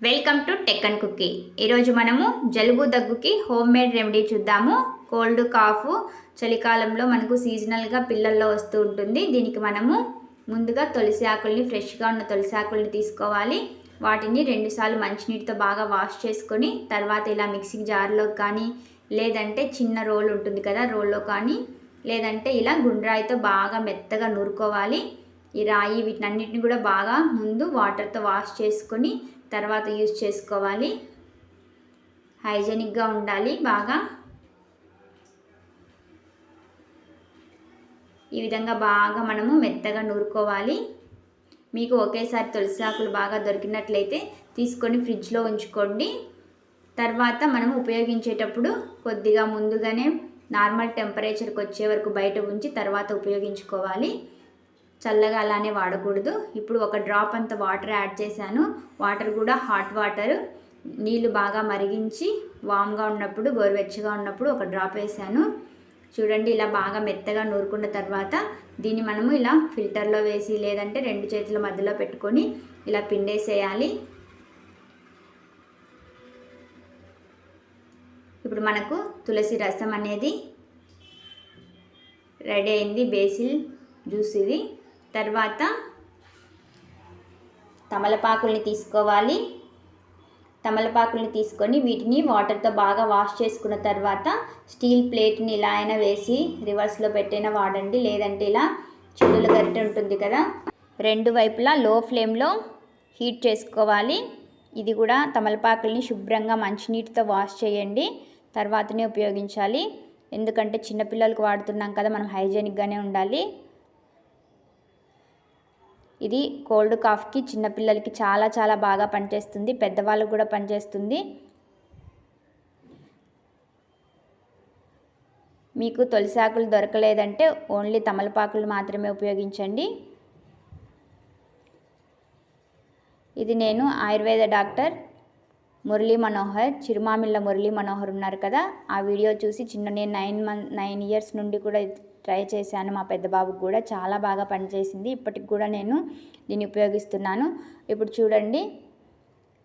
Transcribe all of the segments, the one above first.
Welcome to tech and cookie. ఈరోజు మనము జలుబు దగ్గుకి హోమ్ మేడ్ రెమెడీ చూద్దాము. కోల్డ్ కాఫ్ చలికాలంలో మనకు సీజనల్గా పిల్లల్లో వస్తూ ఉంటుంది. దీనికి మనము ముందుగా తులసి ఆకుల్ని, ఫ్రెష్గా ఉన్న తులసి ఆకుల్ని తీసుకోవాలి. వాటిని 2 సార్లు మంచినీటితో బాగా వాష్ చేసుకొని తర్వాత ఇలా మిక్సీ జార్లో కానీ, లేదంటే చిన్న రోల్ ఉంటుంది కదా, రోల్లో కానీ, లేదంటే ఇలా గుండ్రాయితో బాగా మెత్తగా నూరుకోవాలి. ఈ రాయి వీటినన్నిటిని కూడా బాగా ముందు వాటర్తో వాష్ చేసుకొని తర్వాత యూజ్ చేసుకోవాలి. హైజెనిక్గా ఉండాలి. బాగా ఈ విధంగా బాగా మనము మెత్తగా నూరుకోవాలి. మీకు ఒకేసారి తులసి ఆకులు బాగా దొరికినట్లయితే తీసుకొని ఫ్రిడ్జ్లో ఉంచుకోండి. తర్వాత మనము ఉపయోగించేటప్పుడు కొద్దిగా ముందుగానే నార్మల్ టెంపరేచర్కి వచ్చే వరకు బయట ఉంచి తర్వాత ఉపయోగించుకోవాలి. చల్లగా అలానే వాడకూడదు. ఇప్పుడు ఒక డ్రాప్ అంత వాటర్ యాడ్ చేశాను. వాటర్ కూడా హాట్ వాటర్, నీళ్ళు బాగా మరిగించి వామ్గా ఉన్నప్పుడు, గోరువెచ్చగా ఉన్నప్పుడు ఒక డ్రాప్ వేసాను. చూడండి, ఇలా బాగా మెత్తగా నూరుకున్న తర్వాత దీన్ని మనము ఇలా ఫిల్టర్లో వేసి, లేదంటే 2 చేతుల మధ్యలో పెట్టుకొని ఇలా పిండేసేయాలి. ఇప్పుడు మనకు తులసి రసం అనేది రెడీ అయింది. బేసిల్ జ్యూస్ ఇది. తర్వాత తమలపాకుల్ని తీసుకోవాలి. తమలపాకుల్ని తీసుకొని వీటిని వాటర్తో బాగా వాష్ చేసుకున్న తర్వాత స్టీల్ ప్లేట్ని ఇలా అయినా వేసి రివర్స్లో పెట్టైనా వాడండి, లేదంటే ఇలా చిల్లుల గరిటె ఉంటుంది కదా, 2 వైపులా లో ఫ్లేమ్లో హీట్ చేసుకోవాలి. ఇది కూడా తమలపాకుల్ని శుభ్రంగా మంచినీటితో వాష్ చేయండి, తర్వాతనే ఉపయోగించాలి. ఎందుకంటే చిన్నపిల్లలకు వాడుతున్నాం కదా, మనం హైజెనిక్గానే ఉండాలి. ఇది కోల్డ్ కాఫ్కి చిన్నపిల్లలకి చాలా చాలా బాగా పనిచేస్తుంది. పెద్దవాళ్ళకు కూడా పనిచేస్తుంది. మీకు తులసి ఆకులు దొరకలేదంటే ఓన్లీ తమలపాకులు మాత్రమే ఉపయోగించండి. ఇది నేను ఆయుర్వేద డాక్టర్ మురళీ మనోహర్, చిరుమామిళ్ళ మురళీ మనోహర్ ఉన్నారు కదా, ఆ వీడియో చూసి నేను 9 ఇయర్స్ నుండి కూడా ట్రై చేశాను. మా పెద్ద బాబుకి కూడా చాలా బాగా పనిచేసింది. ఇప్పటికి కూడా నేను దీన్ని ఉపయోగిస్తున్నాను. ఇప్పుడు చూడండి,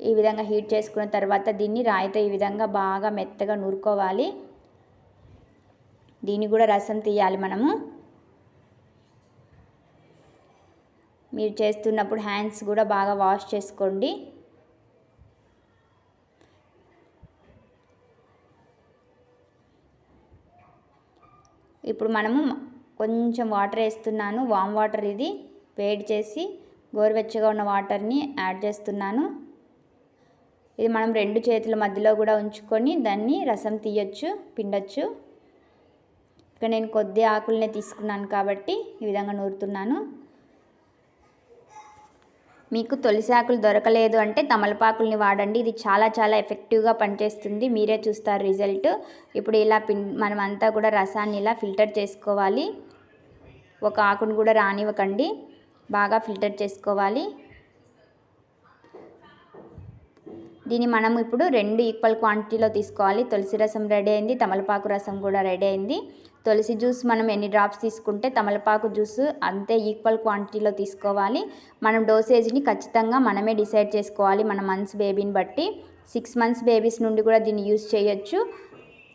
ఈ విధంగా హీట్ చేసుకున్న తర్వాత దీన్ని రాయితో ఈ విధంగా బాగా మెత్తగా నూరుకోవాలి. దీన్ని కూడా రసం తీయాలి మనము. మీరు చేస్తున్నప్పుడు హ్యాండ్స్ కూడా బాగా వాష్ చేసుకోండి. ఇప్పుడు మనము కొంచెం వాటర్ వేస్తున్నాను. వామ్ వాటర్ ఇది. వేడి చేసి గోరువెచ్చగా ఉన్న వాటర్ని యాడ్ చేస్తున్నాను. ఇది మనం 2 చేతుల మధ్యలో కూడా ఉంచుకొని దాన్ని రసం తీయచ్చు, పిండచ్చు. ఇక నేను కొద్ది ఆకులనే తీసుకున్నాను కాబట్టి ఈ విధంగా నూరుతున్నాను. మీకు తులసి ఆకులు దొరకలేదు అంటే తమలపాకుల్ని వాడండి. ఇది చాలా చాలా ఎఫెక్టివ్గా పనిచేస్తుంది. మీరే చూస్తారు రిజల్ట్. ఇప్పుడు ఇలా మనమంతా కూడా రసాన్ని ఇలా ఫిల్టర్ చేసుకోవాలి. ఒక ఆకును కూడా రానివ్వకండి, బాగా ఫిల్టర్ చేసుకోవాలి. దీన్ని మనం ఇప్పుడు 2 ఈక్వల్ క్వాంటిటీలో తీసుకోవాలి. తులసి రసం రెడీ అయింది, తమలపాకు రసం కూడా రెడీ అయింది. తులసి జ్యూస్ మనం ఎన్ని డ్రాప్స్ తీసుకుంటే తమలపాకు జ్యూస్ అంతే ఈక్వల్ క్వాంటిటీలో తీసుకోవాలి. మనం డోసేజ్ని ఖచ్చితంగా మనమే డిసైడ్ చేసుకోవాలి, మన మంత్స్ బేబీని బట్టి. 6 మంత్స్ బేబీస్ నుండి కూడా దీన్ని యూజ్ చేయొచ్చు.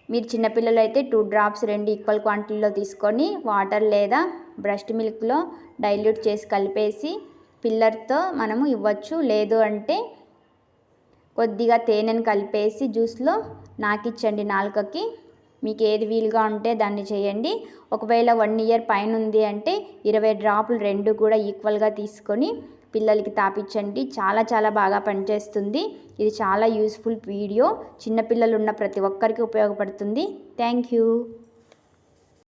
మీరు చిన్నపిల్లలు అయితే 2 డ్రాప్స్ 2 ఈక్వల్ క్వాంటిటీలో తీసుకొని వాటర్ లేదా బ్రెస్ట్ మిల్క్లో డైల్యూట్ చేసి కలిపేసి పిల్లర్తో మనము ఇవ్వచ్చు. లేదు అంటే కొద్దిగా తేనెను కలిపేసి జ్యూస్లో నాకిచ్చండి నాలుకకి. మీకు ఏది వీలుగా ఉంటే దాన్ని చేయండి. ఒకవేళ 1 ఇయర్ పైన ఉంది అంటే 20 డ్రాపులు 2 కూడా ఈక్వల్గా తీసుకొని పిల్లలకి తాపించండి. చాలా చాలా బాగా పనిచేస్తుంది. ఇది చాలా యూస్ఫుల్ వీడియో. చిన్నపిల్లలు ఉన్న ప్రతి ఒక్కరికి ఉపయోగపడుతుంది. Thank you.